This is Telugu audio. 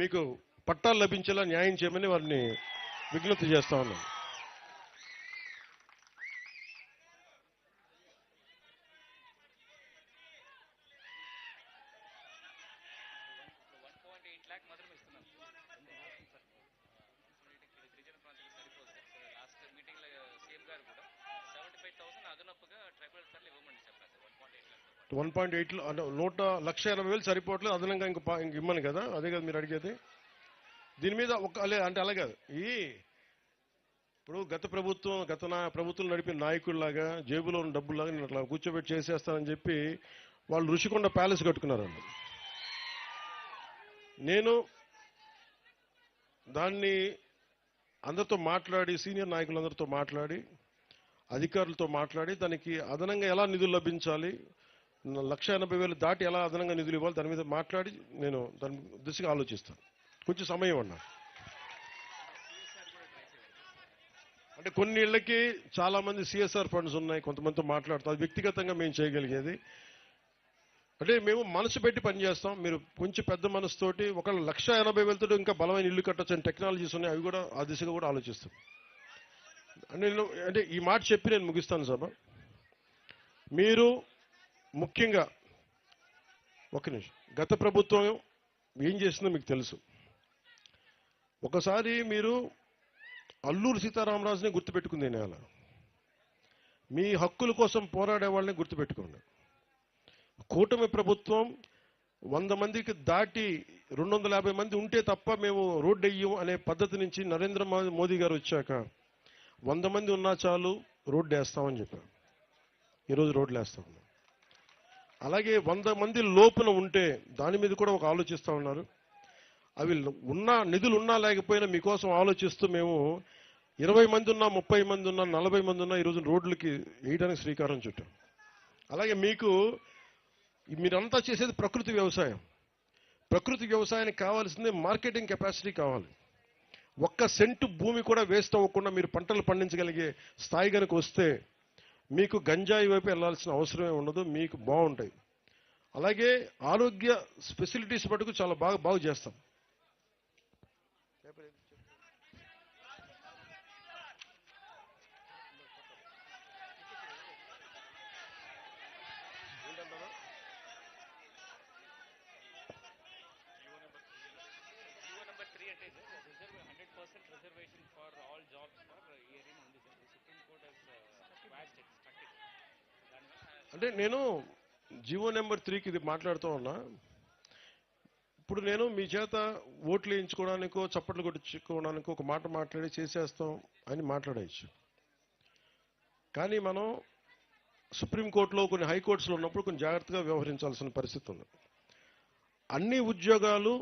మీకు పట్టాలు లభించేలా న్యాయం చేయమని వారిని విజ్ఞప్తి చేస్తా ఉన్నాను. $1.80,00,000 సరిపోవట్లేదు, అదనంగా ఇంక ఇమ్మని కదా, అదే కదా మీరు అడిగేది. దీని మీద అంటే అలాగే ఇప్పుడు గత ప్రభుత్వం నడిపిన నాయకుల్లాగా జేబులో ఉన్న డబ్బుల్లాగా నేను అట్లా కూర్చోబెట్టి చేసేస్తానని చెప్పి వాళ్ళు రుషికొండ ప్యాలెస్ కట్టుకున్నారండి. నేను దాన్ని అందరితో మాట్లాడి, సీనియర్ నాయకులందరితో మాట్లాడి, అధికారులతో మాట్లాడి దానికి అదనంగా ఎలా నిధులు లభించాలి, 1,80,000 దాటి ఎలా అదనంగా నిధులు ఇవ్వాలి, దాని మీద మాట్లాడి నేను దాని దిశగా ఆలోచిస్తాను. కొంచెం సమయం అన్నా. అంటే కొన్ని ఇళ్లకి చాలా మంది సిఎస్ఆర్ ఫండ్స్ ఉన్నాయి, కొంతమందితో మాట్లాడతాం. అది వ్యక్తిగతంగా మేము చేయగలిగేది. అంటే మేము మనసు పెట్టి పనిచేస్తాం. మీరు కొంచెం పెద్ద మనసుతోటి 1,80,000 ఇంకా బలమైన ఇల్లు కట్టొచ్చని టెక్నాలజీస్ ఉన్నాయి, అవి కూడా ఆ దిశగా కూడా ఆలోచిస్తాం. అంటే ఈ మాట చెప్పి నేను ముగిస్తాను సభ. మీరు ముఖ్యంగా ఒక నిమిషం, గత ప్రభుత్వం ఏం చేసిందో మీకు తెలుసు. ఒకసారి మీరు అల్లూరు సీతారామరాజుని గుర్తుపెట్టుకుంది నేల. మీ హక్కుల కోసం పోరాడే వాళ్ళని గుర్తుపెట్టుకోండి. కూటమి ప్రభుత్వం 100 మందికి దాటి 250 మంది ఉంటే తప్ప మేము రోడ్డు వెయ్యం అనే పద్ధతి నుంచి నరేంద్ర మోదీ గారు వచ్చాక 100 మంది ఉన్నా చాలు రోడ్డు వేస్తామని చెప్పారు. ఈరోజు రోడ్లు వేస్తా ఉన్నాం. అలాగే 100 మంది లోపున ఉంటే దాని మీద కూడా ఒక ఆలోచిస్తూ ఉన్నారు. అవి నిధులు ఉన్నా లేకపోయినా మీకోసం ఆలోచిస్తూ మేము 20 మంది ఉన్నా, 30 మంది ఉన్నా, 40 మంది ఉన్నా ఈరోజు రోడ్లకి వేయడానికి శ్రీకారం చుట్టాం. అలాగే మీరంతా చేసేది ప్రకృతి వ్యవసాయం. ప్రకృతి వ్యవసాయానికి కావాల్సింది మార్కెటింగ్ కెపాసిటీ కావాలి. 1 సెంటు భూమి కూడా వేస్ట్ అవ్వకుండా మీరు పంటలు పండించగలిగే స్థాయి కనుక వస్తే మీకు గంజాయి వైపు వెళ్లాల్సిన అవసరమే ఉండదు, మీకు బాగుంటాయి. అలాగే ఆరోగ్య ఫెసిలిటీస్ మటుకు చాలా బాగా చేస్తాం. అంటే నేను జీవో నెంబర్ 3కి ఇది మాట్లాడుతూ ఉన్నా. ఇప్పుడు నేను మీ చేత ఓట్లు వేయించుకోవడానికో చప్పట్లు కొట్టించుకోవడానికో ఒక మాట మాట్లాడి చేసేస్తాం అని మాట్లాడవచ్చు. కానీ మనం సుప్రీంకోర్టులో కొన్ని హైకోర్ట్స్లో ఉన్నప్పుడు కొంచెం జాగ్రత్తగా వ్యవహరించాల్సిన పరిస్థితి ఉంది. అన్ని ఉద్యోగాలు